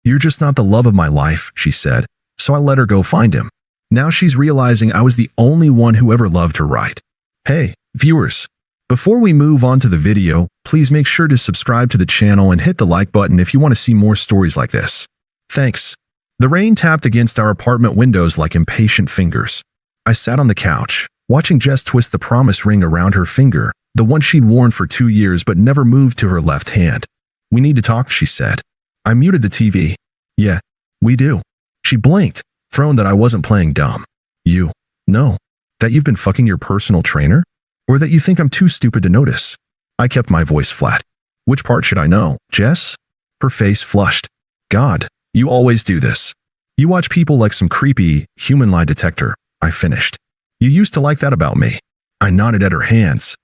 "You're just not the love of my life," she said, so I let her go find him. Now she's realizing I was the only one who ever loved her right. Hey, viewers. Before we move on to the video, please make sure to subscribe to the channel and hit the like button if you want to see more stories like this. Thanks. The rain tapped against our apartment windows like impatient fingers. I sat on the couch, watching Jess twist the promise ring around her finger, the one she'd worn for 2 years but never moved to her left hand. "We need to talk," she said. I muted the TV. "Yeah, we do." She blinked, thrown that I wasn't playing dumb. "You know that you've been fucking your personal trainer? Or that you think I'm too stupid to notice?" I kept my voice flat. "Which part should I know, Jess?" Her face flushed. "God, you always do this. You watch people like some creepy human lie detector," I finished. "You used to like that about me." I nodded at her hands.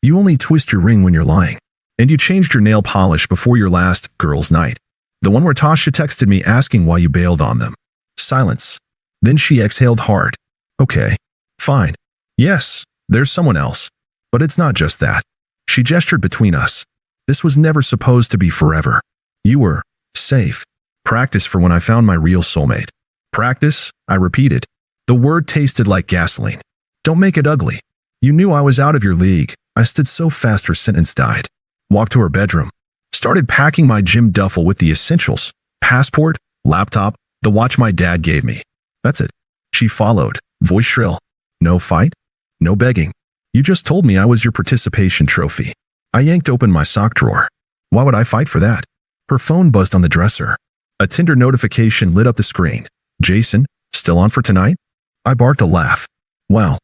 "You only twist your ring when you're lying. And you changed your nail polish before your last girls' night. The one where Tasha texted me asking why you bailed on them." Silence. Then she exhaled hard. "Okay, fine. Yes, there's someone else. But it's not just that." She gestured between us. "This was never supposed to be forever. You were safe. Practice for when I found my real soulmate." "Practice?" I repeated. The word tasted like gasoline. "Don't make it ugly. You knew I was out of your league." I stood so fast her sentence died. Walked to her bedroom. Started packing my gym duffel with the essentials. Passport, laptop, the watch my dad gave me. "That's it." She followed, voice shrill. "No fight? No begging. You just told me I was your participation trophy." I yanked open my sock drawer. "Why would I fight for that?" Her phone buzzed on the dresser. A Tinder notification lit up the screen. "Jason, still on for tonight?" I barked a laugh. "Well,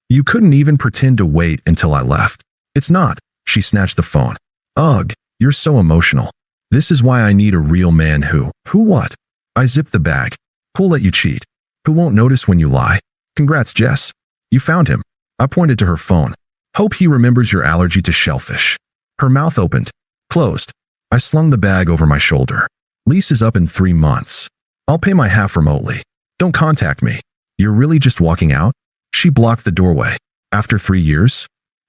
you couldn't even pretend to wait until I left." "It's not." She snatched the phone. "Ugh, you're so emotional. This is why I need a real man who what?" I zipped the bag. "Who'll let you cheat? Who won't notice when you lie? Congrats, Jess. You found him." I pointed to her phone. "Hope he remembers your allergy to shellfish." Her mouth opened, closed. I slung the bag over my shoulder. "Lease is up in 3 months. I'll pay my half remotely. Don't contact me." "You're really just walking out?" She blocked the doorway. "After 3 years?"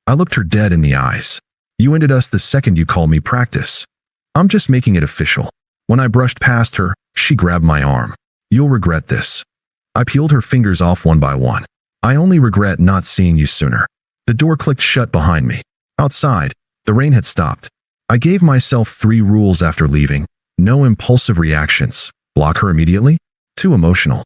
I looked her dead in the eyes. "You ended us the second you called me practice." "I'm just making it official." When I brushed past her, she grabbed my arm. "You'll regret this." I peeled her fingers off one by one. "I only regret not seeing you sooner." The door clicked shut behind me. Outside, the rain had stopped. I gave myself 3 rules after leaving. No impulsive reactions. Block her immediately. Too emotional.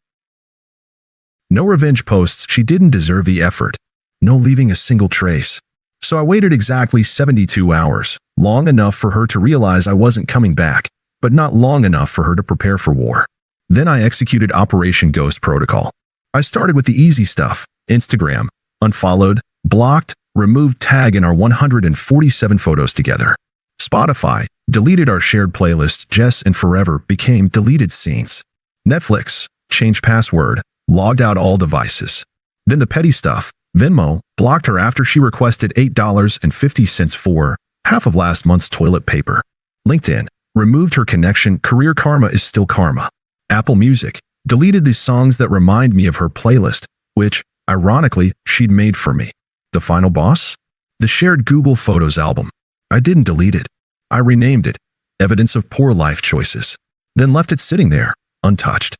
No revenge posts. She didn't deserve the effort. No leaving a single trace. So I waited exactly 72 hours, long enough for her to realize I wasn't coming back, but not long enough for her to prepare for war. Then I executed Operation Ghost Protocol. I started with the easy stuff: Instagram, unfollowed, blocked, removed tag in our 147 photos together. Spotify, deleted our shared playlist. Jess and Forever became deleted scenes. Netflix, changed password, logged out all devices. Then the petty stuff. Venmo, blocked her after she requested $8.50 for half of last month's toilet paper. LinkedIn, removed her connection. Career karma is still karma. Apple Music, deleted the songs that remind me of her playlist, which, ironically, she'd made for me. The final boss? The shared Google Photos album. I didn't delete it. I renamed it Evidence of Poor Life Choices, then left it sitting there, untouched.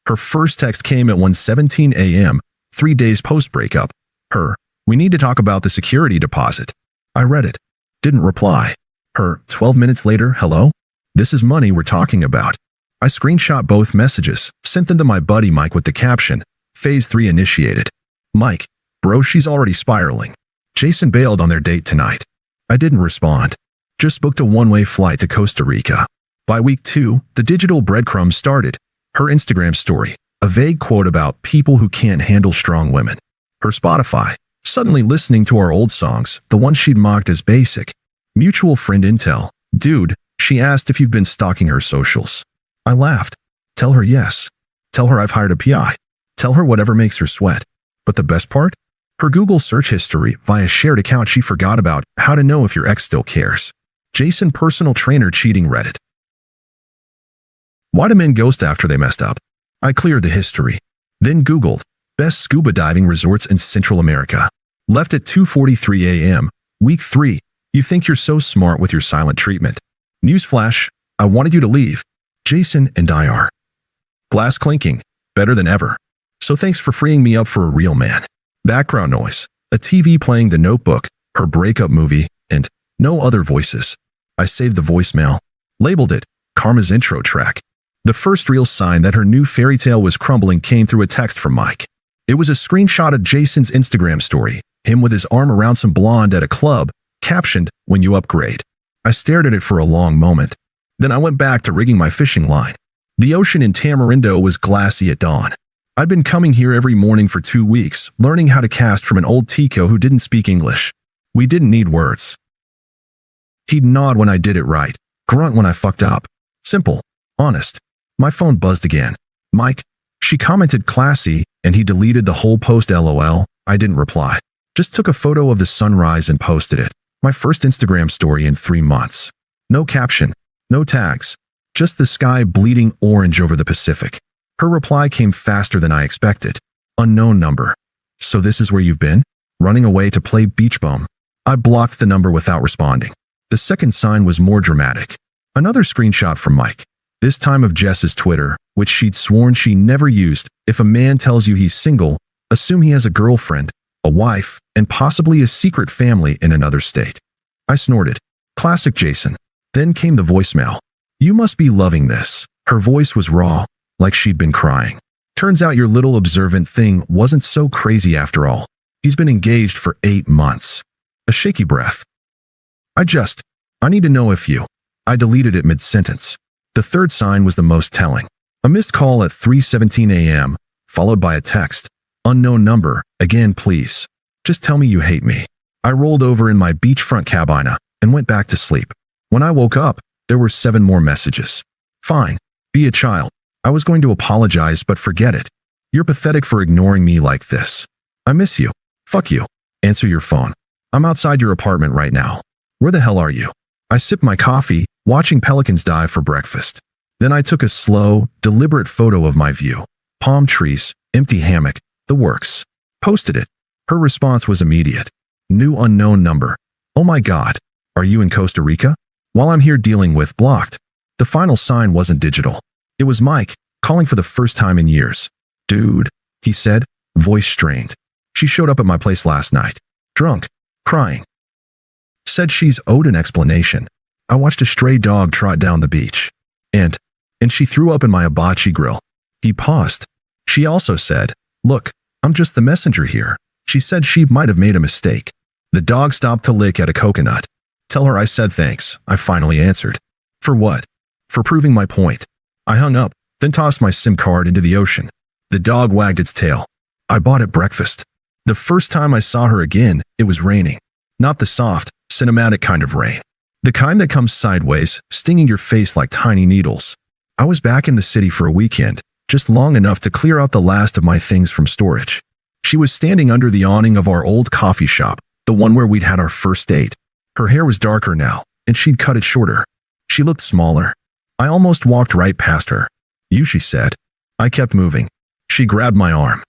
Her first text came at 1:17 a.m., 3 days post-breakup. "We need to talk about the security deposit." I read it. Didn't reply. 12 minutes later, "Hello? This is money we're talking about." I screenshot both messages, sent them to my buddy Mike with the caption, "Phase 3 initiated." "Mike, bro, she's already spiraling. Jason bailed on their date tonight." I didn't respond. Just booked a one-way flight to Costa Rica. By week 2, the digital breadcrumbs started. Her Instagram story, a vague quote about people who can't handle strong women. Her Spotify, suddenly listening to our old songs, the ones she'd mocked as basic. Mutual friend intel. "Dude," she asked if you've been stalking her socials. I laughed. "Tell her yes. Tell her I've hired a PI. Tell her whatever makes her sweat." But the best part? Her Google search history via shared account she forgot about. How to know if your ex still cares. Jason personal trainer cheating Reddit. Why do men ghost after they messed up? I cleared the history. Then Googled best scuba diving resorts in Central America. Left at 2:43 a.m. Week 3. You think you're so smart with your silent treatment. Newsflash, I wanted you to leave. Jason and I are. Glass clinking, better than ever. So thanks for freeing me up for a real man. Background noise, a TV playing The Notebook, her breakup movie, and no other voices. I saved the voicemail, labeled it Karma's intro track. The first real sign that her new fairy tale was crumbling came through a text from Mike. It was a screenshot of Jason's Instagram story, him with his arm around some blonde at a club, captioned, "When you upgrade." I stared at it for a long moment. Then I went back to rigging my fishing line. The ocean in Tamarindo was glassy at dawn. I'd been coming here every morning for 2 weeks, learning how to cast from an old Tico who didn't speak English. We didn't need words. He'd nod when I did it right, grunt when I fucked up. Simple, honest. My phone buzzed again. Mike. She commented classy, and he deleted the whole post LOL. I didn't reply. Just took a photo of the sunrise and posted it. My first Instagram story in 3 months. No caption, no tags, just the sky bleeding orange over the Pacific. Her reply came faster than I expected. Unknown number. So this is where you've been? Running away to play beach bum. I blocked the number without responding. The second sign was more dramatic. Another screenshot from Mike. This time of Jess's Twitter, which she'd sworn she never used. If a man tells you he's single, assume he has a girlfriend, a wife, and possibly a secret family in another state. I snorted. Classic Jason. Then came the voicemail. You must be loving this. Her voice was raw, like she'd been crying. Turns out your little observant thing wasn't so crazy after all. He's been engaged for 8 months. A shaky breath. I need to know if you. I deleted it mid-sentence. The third sign was the most telling. A missed call at 3:17 a.m., followed by a text. Unknown number, again please. Just tell me you hate me. I rolled over in my beachfront cabina and went back to sleep. When I woke up, there were 7 more messages. Fine. Be a child. I was going to apologize, but forget it. You're pathetic for ignoring me like this. I miss you. Fuck you. Answer your phone. I'm outside your apartment right now. Where the hell are you? I sipped my coffee, watching pelicans dive for breakfast. Then I took a slow, deliberate photo of my view. Palm trees, empty hammock, the works. Posted it. Her response was immediate. New unknown number. Oh my God. Are you in Costa Rica? While I'm here dealing with blocked. The final sign wasn't digital. It was Mike, calling for the first time in years. Dude, he said, voice strained. She showed up at my place last night. Drunk. Crying. Said she's owed an explanation. I watched a stray dog trot down the beach. And she threw up in my hibachi grill. He paused. She also said, look, I'm just the messenger here. She said she might have made a mistake. The dog stopped to lick at a coconut. Tell her I said thanks, I finally answered. For what? For proving my point. I hung up, then tossed my SIM card into the ocean. The dog wagged its tail. I bought it breakfast. The first time I saw her again, it was raining. Not the soft, cinematic kind of rain. The kind that comes sideways, stinging your face like tiny needles. I was back in the city for a weekend, just long enough to clear out the last of my things from storage. She was standing under the awning of our old coffee shop, the one where we'd had our first date. Her hair was darker now, and she'd cut it shorter. She looked smaller. I almost walked right past her. You, she said. I kept moving. She grabbed my arm.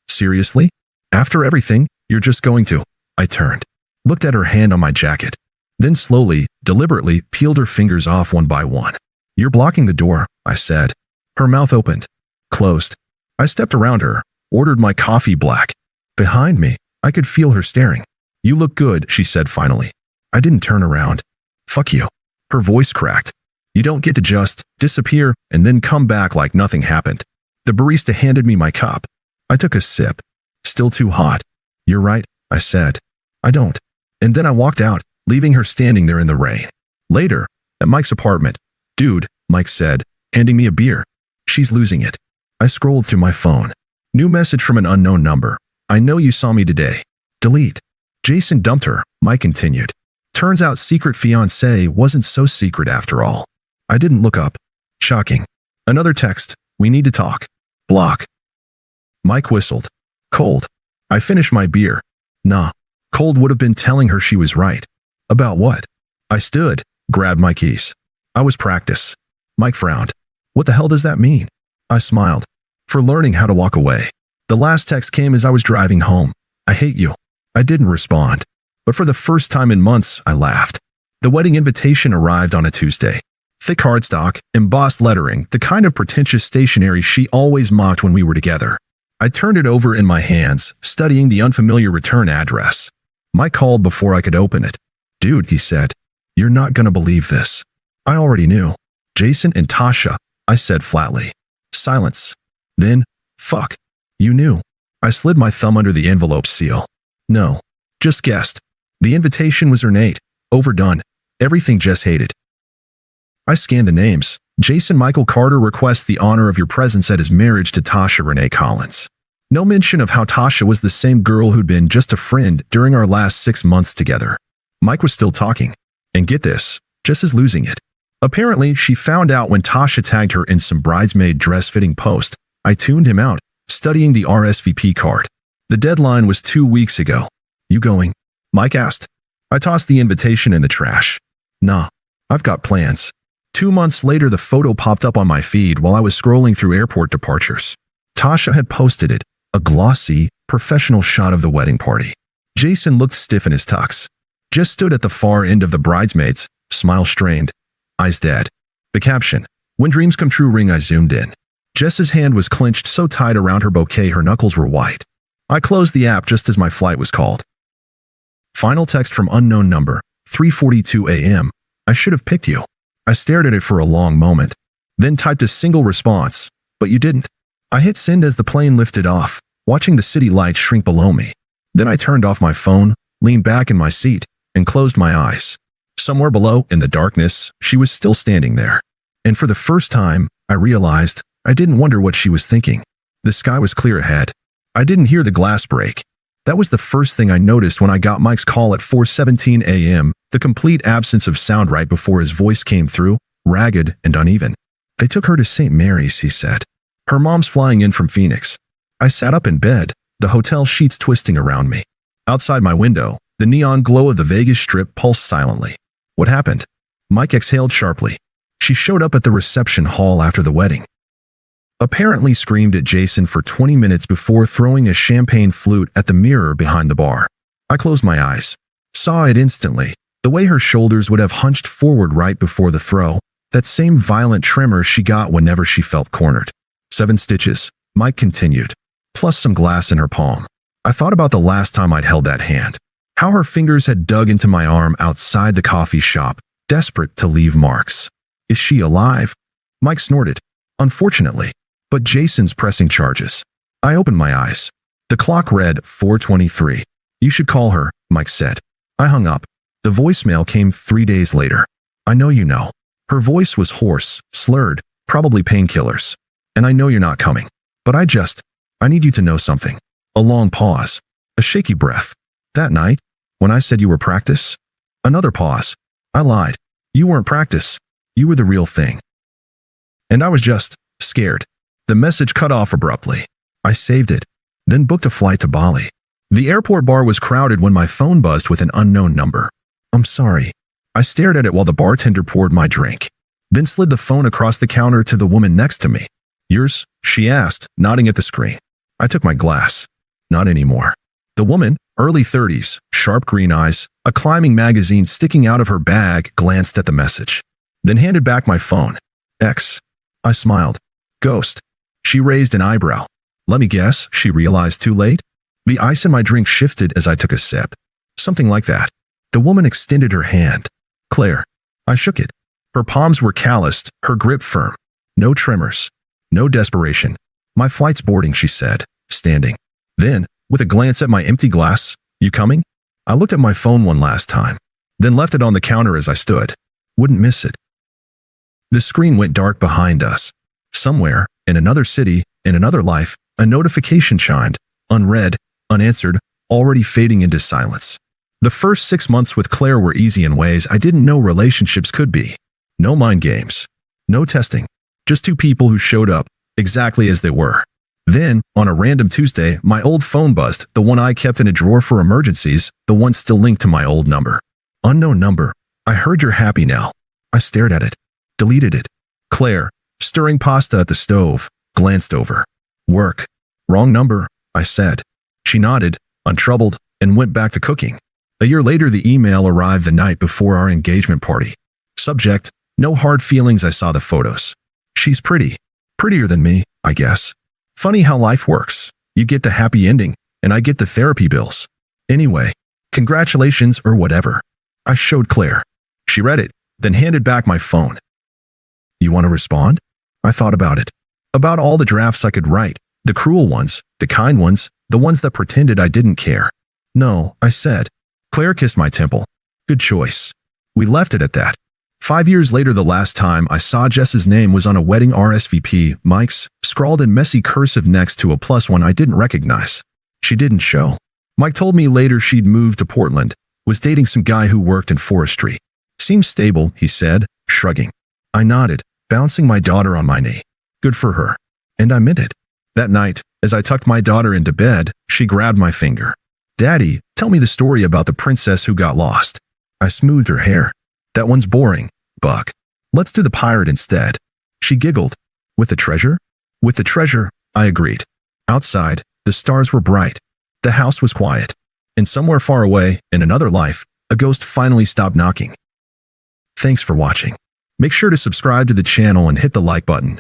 Seriously? After everything, you're just going to? I turned. Looked at her hand on my jacket. Then slowly, deliberately, peeled her fingers off one by one. You're blocking the door, I said. Her mouth opened. Closed. I stepped around her, ordered my coffee black. Behind me, I could feel her staring. You look good, she said finally. I didn't turn around. Fuck you. Her voice cracked. You don't get to just disappear and then come back like nothing happened. The barista handed me my cup. I took a sip. Still too hot. You're right, I said. I don't. And then I walked out, leaving her standing there in the rain. Later, at Mike's apartment. Dude, Mike said, handing me a beer. She's losing it. I scrolled through my phone. New message from an unknown number. I know you saw me today. Delete. Jason dumped her, Mike continued. Turns out secret fiancé wasn't so secret after all. I didn't look up. Shocking. Another text. We need to talk. Block. Mike whistled. Cold. I finished my beer. Nah. Cold would have been telling her she was right. About what? I stood, grabbed my keys. I was practice. Mike frowned. What the hell does that mean? I smiled. For learning how to walk away. The last text came as I was driving home. I hate you. I didn't respond. But for the first time in months, I laughed. The wedding invitation arrived on a Tuesday. Thick cardstock, embossed lettering, the kind of pretentious stationery she always mocked when we were together. I turned it over in my hands, studying the unfamiliar return address. Mike called before I could open it. "Dude," he said, "you're not gonna believe this." I already knew. "Jason and Tasha," I said flatly. Silence. Then, "Fuck. You knew." I slid my thumb under the envelope seal. "No. Just guessed." The invitation was ornate, overdone, everything Jess hated. I scanned the names. Jason Michael Carter requests the honor of your presence at his marriage to Tasha Renee Collins. No mention of how Tasha was the same girl who'd been just a friend during our last 6 months together. Mike was still talking. And get this, Jess is losing it. Apparently, she found out when Tasha tagged her in some bridesmaid dress-fitting post. I tuned him out, studying the RSVP card. The deadline was 2 weeks ago. "You going?" Mike asked. I tossed the invitation in the trash. "Nah, I've got plans." 2 months later, the photo popped up on my feed while I was scrolling through airport departures. Tasha had posted it, a glossy, professional shot of the wedding party. Jason looked stiff in his tux. Jess stood at the far end of the bridesmaids, smile strained, eyes dead. The caption, "When dreams come true" ring. I zoomed in. Jess's hand was clenched so tight around her bouquet her knuckles were white. I closed the app just as my flight was called. Final text from unknown number, 3:42 a.m. "I should have picked you." I stared at it for a long moment, then typed a single response, "But you didn't." I hit send as the plane lifted off, watching the city lights shrink below me. Then I turned off my phone, leaned back in my seat, and closed my eyes. Somewhere below, in the darkness, she was still standing there. And for the first time, I realized I didn't wonder what she was thinking. The sky was clear ahead. I didn't hear the glass break. That was the first thing I noticed when I got Mike's call at 4:17 a.m., the complete absence of sound right before his voice came through, ragged and uneven. "They took her to St. Mary's," he said. "Her mom's flying in from Phoenix." I sat up in bed, the hotel sheets twisting around me. Outside my window, the neon glow of the Vegas Strip pulsed silently. "What happened?" Mike exhaled sharply. "She showed up at the reception hall after the wedding. Apparently screamed at Jason for 20 minutes before throwing a champagne flute at the mirror behind the bar." I closed my eyes. Saw it instantly. The way her shoulders would have hunched forward right before the throw. That same violent tremor she got whenever she felt cornered. 7 stitches, Mike continued, plus some glass in her palm. I thought about the last time I'd held that hand. How her fingers had dug into my arm outside the coffee shop, desperate to leave marks. "Is she alive?" Mike snorted. "Unfortunately. But Jason's pressing charges." I opened my eyes. The clock read 4:23. "You should call her," Mike said. I hung up. The voicemail came 3 days later. "I know you know." Her voice was hoarse, slurred, probably painkillers. "And I know you're not coming. But I need you to know something." A long pause. A shaky breath. "That night, when I said you were practice?" Another pause. "I lied. You weren't practice. You were the real thing." And I was just scared. The message cut off abruptly. I saved it, then booked a flight to Bali. The airport bar was crowded when my phone buzzed with an unknown number. "I'm sorry." I stared at it while the bartender poured my drink, then slid the phone across the counter to the woman next to me. "Yours?" she asked, nodding at the screen. I took my glass. "Not anymore." The woman, early 30s, sharp green eyes, a climbing magazine sticking out of her bag, glanced at the message, then handed back my phone. "X." I smiled. "Ghost." She raised an eyebrow. "Let me guess," she realized too late. The ice in my drink shifted as I took a sip. "Something like that." The woman extended her hand. "Claire." I shook it. Her palms were calloused, her grip firm. No tremors. No desperation. "My flight's boarding," she said, standing. Then, with a glance at my empty glass, "You coming?" I looked at my phone one last time, then left it on the counter as I stood. Wouldn't miss it. The screen went dark behind us. Somewhere, in another city, in another life, a notification chimed, unread, unanswered, already fading into silence. The first 6 months with Claire were easy in ways I didn't know relationships could be. No mind games. No testing. Just 2 people who showed up, exactly as they were. Then, on a random Tuesday, my old phone buzzed, the one I kept in a drawer for emergencies, the one still linked to my old number. Unknown number. "I heard you're happy now." I stared at it. Deleted it. Claire, stirring pasta at the stove, glanced over. "Work." "Wrong number," I said. She nodded, untroubled, and went back to cooking. A year later, the email arrived the night before our engagement party. Subject: no hard feelings. I saw the photos. She's pretty. Prettier than me, I guess. Funny how life works. You get the happy ending, and I get the therapy bills. Anyway, congratulations or whatever. I showed Claire. She read it, then handed back my phone. You want to respond? I thought about it. About all the drafts I could write. The cruel ones, the kind ones, the ones that pretended I didn't care. No, I said. Claire kissed my temple. Good choice. We left it at that. 5 years later, the last time I saw Jess's name was on a wedding RSVP, Mike's, scrawled in messy cursive next to a +1 I didn't recognize. She didn't show. Mike told me later she'd moved to Portland, was dating some guy who worked in forestry. Seems stable, he said, shrugging. I nodded, bouncing my daughter on my knee. Good for her. And I meant it. That night, as I tucked my daughter into bed, she grabbed my finger. Daddy, tell me the story about the princess who got lost. I smoothed her hair. That one's boring, Buck. Let's do the pirate instead. She giggled. With the treasure? With the treasure, I agreed. Outside, the stars were bright. The house was quiet. And somewhere far away, in another life, a ghost finally stopped knocking. Thanks for watching. Make sure to subscribe to the channel and hit the like button.